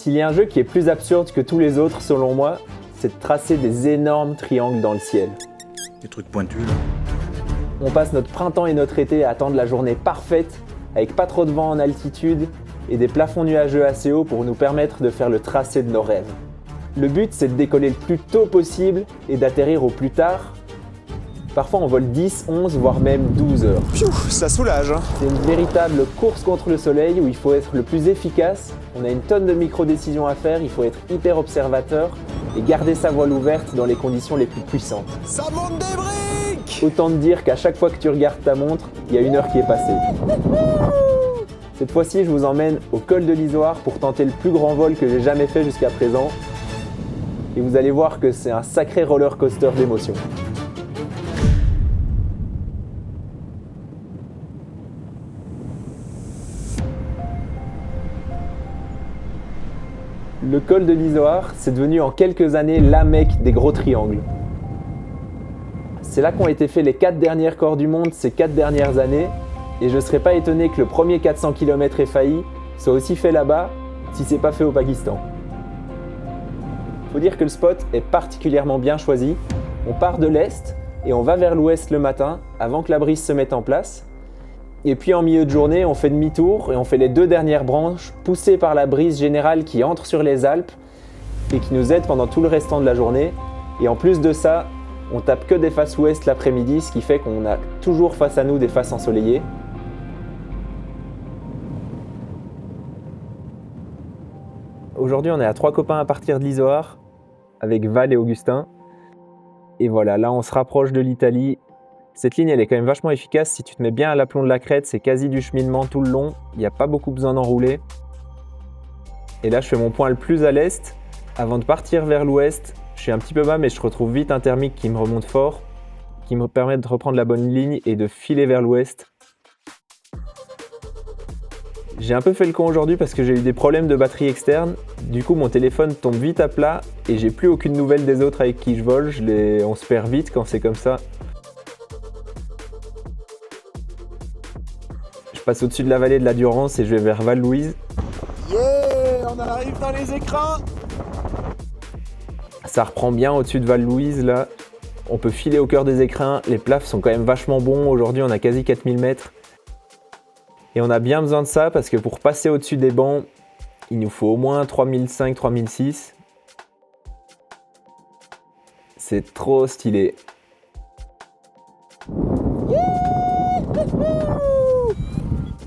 S'il y a un jeu qui est plus absurde que tous les autres selon moi, c'est de tracer des énormes triangles dans le ciel. Des trucs pointus là. On passe notre printemps et notre été à attendre la journée parfaite, avec pas trop de vent en altitude et des plafonds nuageux assez hauts pour nous permettre de faire le tracé de nos rêves. Le but, c'est de décoller le plus tôt possible et d'atterrir au plus tard. Parfois, on vole 10, 11, voire même 12 heures. Pfiou, ça soulage, hein. C'est une véritable course contre le soleil où il faut être le plus efficace. On a une tonne de micro-décisions à faire, il faut être hyper observateur et garder sa voile ouverte dans les conditions les plus puissantes. Ça monte des briques! Autant te dire qu'à chaque fois que tu regardes ta montre, il y a 1 heure qui est passée. Cette fois-ci, je vous emmène au col de l'Izoard pour tenter le plus grand vol que j'ai jamais fait jusqu'à présent. Et vous allez voir que c'est un sacré roller coaster d'émotions. Le col de l'Izoard, c'est devenu en quelques années la Mecque des gros triangles. C'est là qu'ont été faits les 4 derniers records du monde ces 4 dernières années, et je ne serais pas étonné que le premier 400 km FAI soit aussi fait là-bas, si c'est pas fait au Pakistan. Faut dire que le spot est particulièrement bien choisi. On part de l'est et on va vers l'ouest le matin, avant que la brise se mette en place. Et puis en milieu de journée, on fait demi-tour et on fait les 2 dernières branches poussées par la brise générale qui entre sur les Alpes et qui nous aide pendant tout le restant de la journée. Et en plus de ça, on tape que des faces ouest l'après-midi, ce qui fait qu'on a toujours face à nous des faces ensoleillées. Aujourd'hui, on est à 3 copains à partir de l'Izoard avec Val et Augustin. Et voilà, là on se rapproche de l'Italie. Cette ligne, elle est quand même vachement efficace. Si tu te mets bien à l'aplomb de la crête, c'est quasi du cheminement tout le long. Il n'y a pas beaucoup besoin d'enrouler. Et là, je fais mon point le plus à l'est. Avant de partir vers l'ouest, je suis un petit peu bas, mais je retrouve vite un thermique qui me remonte fort, qui me permet de reprendre la bonne ligne et de filer vers l'ouest. J'ai un peu fait le con aujourd'hui parce que j'ai eu des problèmes de batterie externe. Du coup, mon téléphone tombe vite à plat et j'ai plus aucune nouvelle des autres avec qui je vole. On se perd vite quand c'est comme ça. Je passe au-dessus de la vallée de la Durance et je vais vers Val-Louise. Yeah, on arrive dans les écrans! Ça reprend bien au-dessus de Val-Louise là. On peut filer au cœur des écrins. Les plafs sont quand même vachement bons. Aujourd'hui, on a quasi 4000 mètres. Et on a bien besoin de ça parce que pour passer au-dessus des bancs, il nous faut au moins 3005, 3006. C'est trop stylé.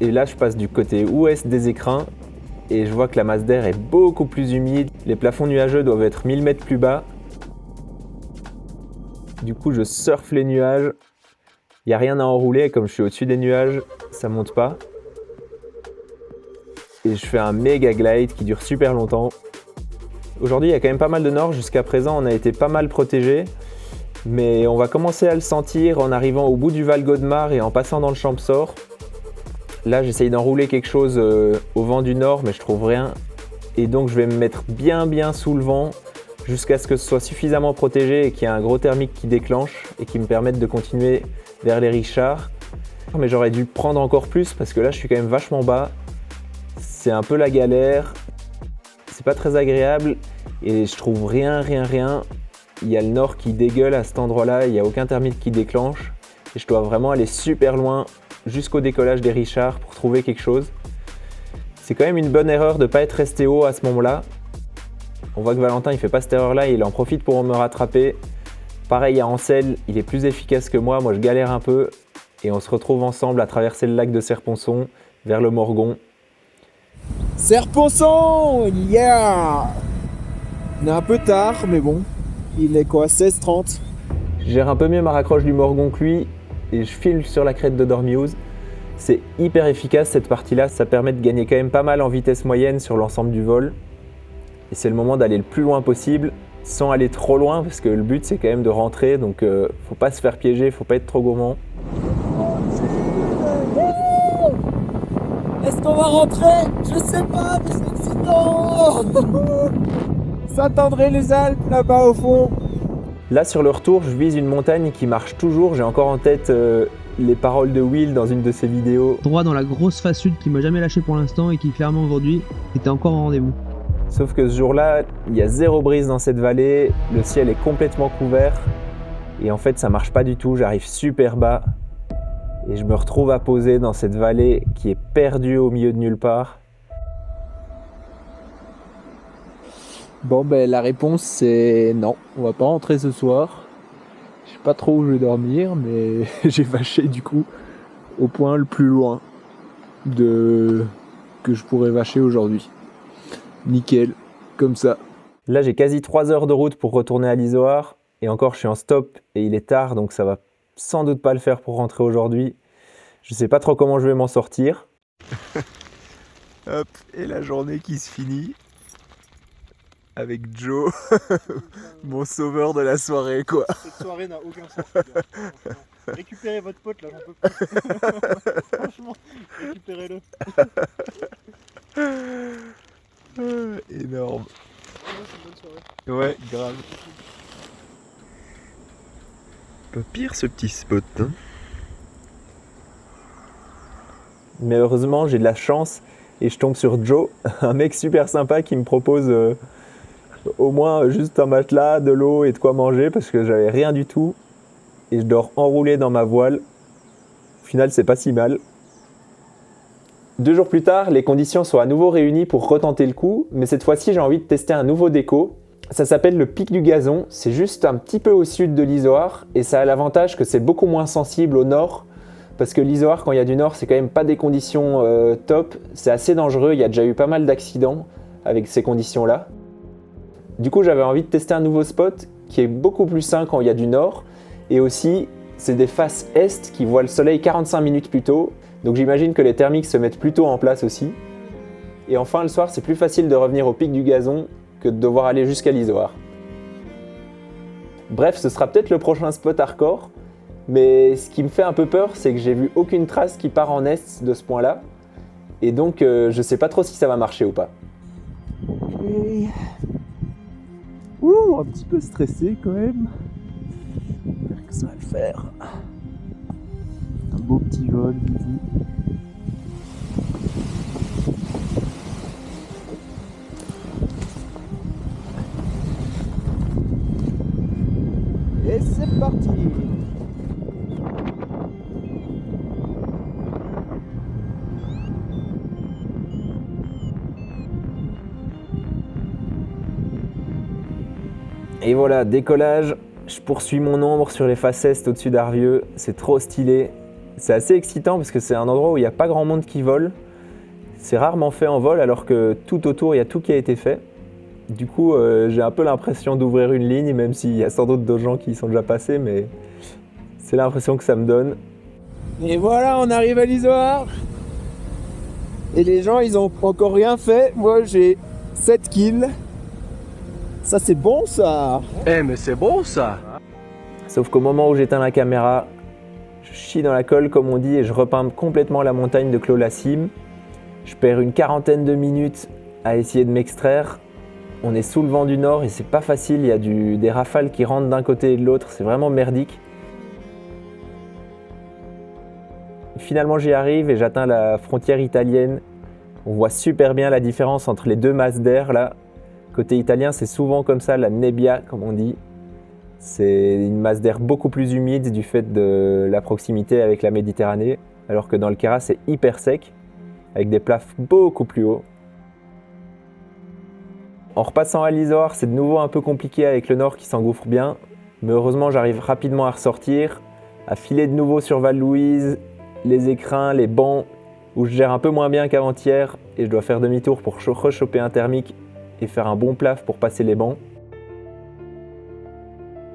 Et là, je passe du côté ouest des écrins et je vois que la masse d'air est beaucoup plus humide. Les plafonds nuageux doivent être 1000 mètres plus bas. Du coup, je surfe les nuages. Il n'y a rien à enrouler et comme je suis au-dessus des nuages, ça monte pas. Et je fais un méga glide qui dure super longtemps. Aujourd'hui, il y a quand même pas mal de nord. Jusqu'à présent, on a été pas mal protégés. Mais on va commencer à le sentir en arrivant au bout du Val Godemar et en passant dans le Champsaur. Là, j'essaye d'enrouler quelque chose au vent du nord, mais je trouve rien. Et donc, je vais me mettre bien sous le vent jusqu'à ce que ce soit suffisamment protégé et qu'il y ait un gros thermique qui déclenche et qui me permette de continuer vers les Richards. Mais j'aurais dû prendre encore plus parce que là, je suis quand même vachement bas. C'est un peu la galère. C'est pas très agréable et je trouve rien. Il y a le nord qui dégueule à cet endroit-là, il n'y a aucun thermique qui déclenche. Et je dois vraiment aller super loin jusqu'au décollage des Richards pour trouver quelque chose. C'est quand même une bonne erreur de ne pas être resté haut à ce moment-là. On voit que Valentin, il fait pas cette erreur-là, il en profite pour me rattraper. Pareil à Ansel, il est plus efficace que moi je galère un peu. Et on se retrouve ensemble à traverser le lac de Serponçon vers le Morgon. Serponçon! Yeah! On est un peu tard, mais bon. Il est quoi, 16h30? Je gère un peu mieux ma raccroche du Morgon que lui et je file sur la crête de Dormiouz. C'est hyper efficace cette partie-là, ça permet de gagner quand même pas mal en vitesse moyenne sur l'ensemble du vol. Et c'est le moment d'aller le plus loin possible sans aller trop loin parce que le but c'est quand même de rentrer, donc faut pas se faire piéger, faut pas être trop gourmand. Est-ce qu'on va rentrer? Je sais pas, mais c'est excitant! Saint-André-les-Alpes, là-bas au fond. Là sur le retour, je vise une montagne qui marche toujours. J'ai encore en tête les paroles de Will dans une de ses vidéos. Droit dans la grosse face sud qui m'a jamais lâché pour l'instant et qui clairement aujourd'hui était encore en rendez-vous. Sauf que ce jour-là, il y a zéro brise dans cette vallée, le ciel est complètement couvert et en fait ça marche pas du tout, j'arrive super bas et je me retrouve à poser dans cette vallée qui est perdue au milieu de nulle part. Bon, ben la réponse c'est non, on va pas rentrer ce soir. Je sais pas trop où je vais dormir, mais j'ai vaché du coup au point le plus loin que je pourrais vacher aujourd'hui. Nickel, comme ça. Là j'ai quasi 3 heures de route pour retourner à l'Izoard et encore je suis en stop et il est tard donc ça va sans doute pas le faire pour rentrer aujourd'hui. Je sais pas trop comment je vais m'en sortir. Hop, et la journée qui se finit avec Joe, mon sauveur de la soirée quoi. Cette soirée n'a aucun sens. Les gars. Récupérez votre pote là, j'en peux plus. Franchement, récupérez-le. Énorme. Ouais, c'est une bonne soirée. Ouais, grave. Pas pire ce petit spot. Hein. Mais heureusement, j'ai de la chance et je tombe sur Joe, un mec super sympa qui me propose au moins juste un matelas, de l'eau et de quoi manger parce que j'avais rien du tout et je dors enroulé dans ma voile. Au final, c'est pas si mal. 2 jours plus tard, les conditions sont à nouveau réunies pour retenter le coup, mais cette fois-ci, j'ai envie de tester un nouveau déco. Ça s'appelle le Pic du Gazon, c'est juste un petit peu au sud de l'Izoard et ça a l'avantage que c'est beaucoup moins sensible au nord parce que l'Izoard, quand il y a du nord, c'est quand même pas des conditions top, c'est assez dangereux, il y a déjà eu pas mal d'accidents avec ces conditions-là. Du coup, j'avais envie de tester un nouveau spot qui est beaucoup plus sain quand il y a du nord et aussi, c'est des faces est qui voient le soleil 45 minutes plus tôt, donc j'imagine que les thermiques se mettent plutôt en place aussi. Et enfin, le soir, c'est plus facile de revenir au Pic du Gazon que de devoir aller jusqu'à l'Izoard. Bref, ce sera peut-être le prochain spot hardcore, mais ce qui me fait un peu peur, c'est que j'ai vu aucune trace qui part en est de ce point-là, et donc je sais pas trop si ça va marcher ou pas. Ok. Ouh, un petit peu stressé quand même. J'espère que ça va le faire. Un beau petit vol, Vivi. Et c'est parti. Et voilà, décollage, je poursuis mon ombre sur les faces est au-dessus d'Arvieux, c'est trop stylé. C'est assez excitant parce que c'est un endroit où il n'y a pas grand monde qui vole. C'est rarement fait en vol alors que tout autour, il y a tout qui a été fait. Du coup, j'ai un peu l'impression d'ouvrir une ligne, même s'il y a sans doute d'autres gens qui y sont déjà passés, mais c'est l'impression que ça me donne. Et voilà, on arrive à l'Izoard. Et les gens, ils ont encore rien fait. Moi, j'ai 7 kills. Ça, c'est bon, ça. Eh, mais c'est bon ça! Sauf qu'au moment où j'éteins la caméra, je chie dans la colle comme on dit et je repeins complètement la montagne de Clos-la-Cime. Je perds une quarantaine de minutes à essayer de m'extraire. On est sous le vent du nord et c'est pas facile, il y a des rafales qui rentrent d'un côté et de l'autre, c'est vraiment merdique. Finalement j'y arrive et j'atteins la frontière italienne. On voit super bien la différence entre les deux masses d'air là. Côté italien, c'est souvent comme ça, la nebbia, comme on dit. C'est une masse d'air beaucoup plus humide du fait de la proximité avec la Méditerranée, alors que dans le Queyras, c'est hyper sec, avec des plages beaucoup plus hauts. En repassant à l'Izoard, c'est de nouveau un peu compliqué avec le nord qui s'engouffre bien, mais heureusement, j'arrive rapidement à ressortir, à filer de nouveau sur Val-Louise, les écrins, les bancs, où je gère un peu moins bien qu'avant-hier, et je dois faire demi-tour pour rechoper un thermique et faire un bon plaf pour passer les bancs.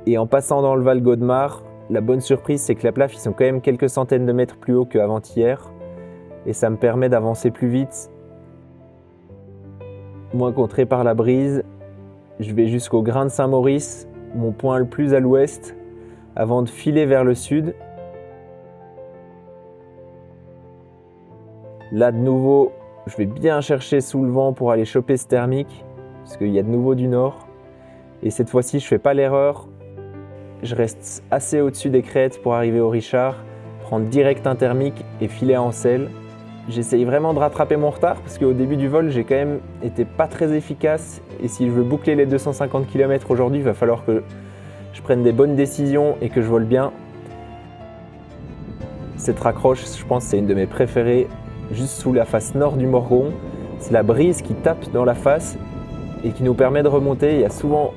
Et en passant dans le Val Godemar, la bonne surprise c'est que les plafs ils sont quand même quelques centaines de mètres plus haut qu'avant-hier et ça me permet d'avancer plus vite, moins contré par la brise. Je vais jusqu'au Grain de Saint-Maurice, mon point le plus à l'ouest, avant de filer vers le sud. Là de nouveau, je vais bien chercher sous le vent pour aller choper ce thermique, parce qu'il y a de nouveau du nord. Et cette fois-ci, je fais pas l'erreur. Je reste assez au-dessus des crêtes pour arriver au Richard, prendre direct un thermique et filer en selle. J'essaye vraiment de rattraper mon retard parce qu'au début du vol, j'ai quand même été pas très efficace. Et si je veux boucler les 250 km aujourd'hui, il va falloir que je prenne des bonnes décisions et que je vole bien. Cette raccroche, je pense, c'est une de mes préférées, juste sous la face nord du Morgon. C'est la brise qui tape dans la face et qui nous permet de remonter. Il y a souvent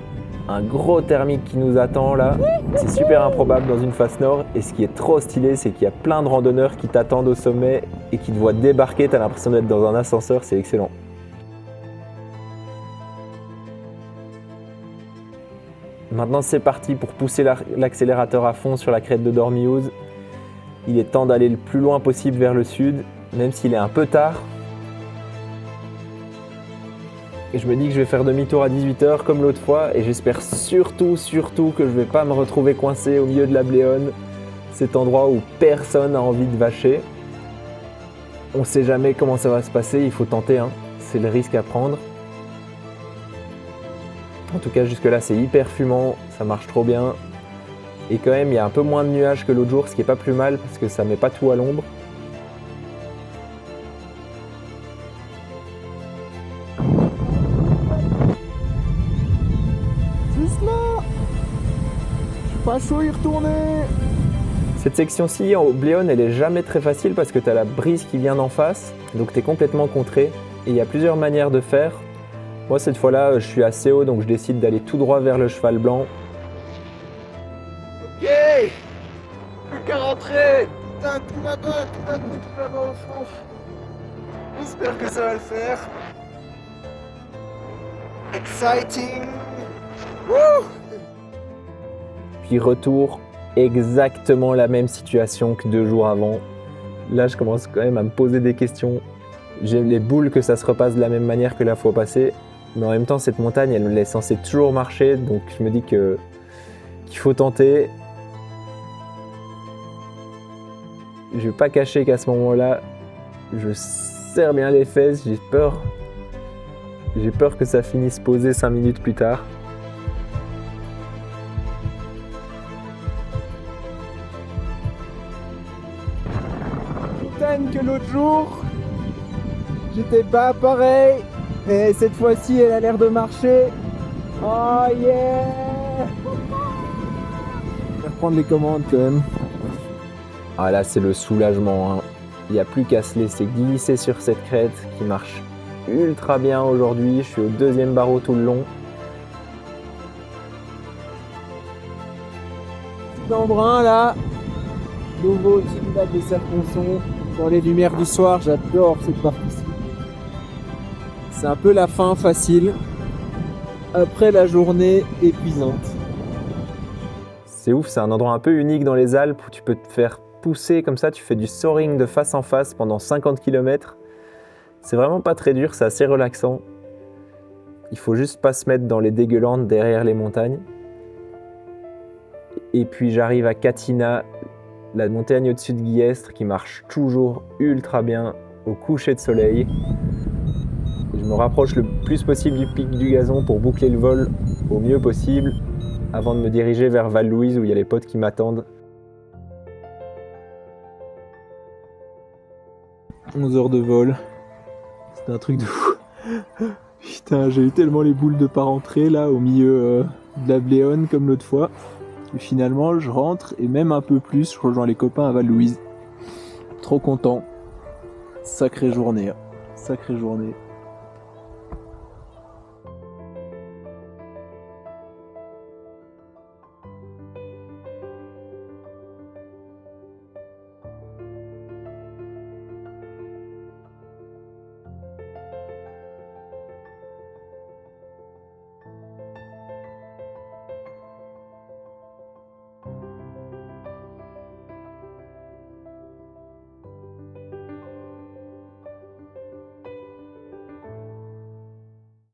un gros thermique qui nous attend là. C'est super improbable dans une face nord. Et ce qui est trop stylé, c'est qu'il y a plein de randonneurs qui t'attendent au sommet et qui te voient débarquer. T'as l'impression d'être dans un ascenseur, c'est excellent. Maintenant, c'est parti pour pousser l'accélérateur à fond sur la crête de Dormiouz. Il est temps d'aller le plus loin possible vers le sud, même s'il est un peu tard. Et je me dis que je vais faire demi-tour à 18h comme l'autre fois et j'espère surtout que je ne vais pas me retrouver coincé au milieu de la Bléone, cet endroit où personne n'a envie de vacher. On ne sait jamais comment ça va se passer, il faut tenter, hein. C'est le risque à prendre. En tout cas, jusque-là, c'est hyper fumant, ça marche trop bien. Et quand même, il y a un peu moins de nuages que l'autre jour, ce qui n'est pas plus mal parce que ça ne met pas tout à l'ombre. Doucement! Je suis pas chaud y retourner! Cette section-ci, au Bléone, elle est jamais très facile parce que tu as la brise qui vient d'en face, donc tu es complètement contré. Et il y a plusieurs manières de faire. Moi, cette fois-là, je suis assez haut, donc je décide d'aller tout droit vers le cheval blanc. Ok! Plus qu'à rentrer! Putain, tout là-bas au fond! J'espère que ça va le faire! Exciting! Wouh! Puis retour, exactement la même situation que 2 jours avant. Là, je commence quand même à me poser des questions. J'ai les boules que ça se repasse de la même manière que la fois passée. Mais en même temps, cette montagne, elle est censée toujours marcher. Donc je me dis qu'il faut tenter. Je vais pas cacher qu'à ce moment-là, je serre bien les fesses. J'ai peur. J'ai peur que ça finisse posé 5 minutes plus tard. Que l'autre jour, j'étais pas pareil, et cette fois-ci elle a l'air de marcher. Oh yeah! Je vais reprendre les commandes quand même. Ah là, c'est le soulagement, hein. Il n'y a plus qu'à se laisser glisser sur cette crête qui marche ultra bien aujourd'hui. Je suis au 2e barreau tout le long. D'embrun là, nouveau au-dessus du lac des Serponçons. Dans les lumières du soir, j'adore cette partie-ci. C'est un peu la fin facile après la journée épuisante. C'est ouf, c'est un endroit un peu unique dans les Alpes où tu peux te faire pousser comme ça, tu fais du soaring de face en face pendant 50 km. C'est vraiment pas très dur, c'est assez relaxant. Il faut juste pas se mettre dans les dégueulantes derrière les montagnes. Et puis j'arrive à Catinat, la montagne au-dessus de Guillestre qui marche toujours ultra bien au coucher de soleil. Je me rapproche le plus possible du pic du Gazon pour boucler le vol au mieux possible avant de me diriger vers Val-Louise où il y a les potes qui m'attendent. 11 heures de vol. C'est un truc de fou. Putain, j'ai eu tellement les boules de pas rentrer là au milieu de la Bléone comme l'autre fois. Et finalement, je rentre et même un peu plus, je rejoins les copains à Val-Louise. Trop content. Sacrée journée. Sacrée journée.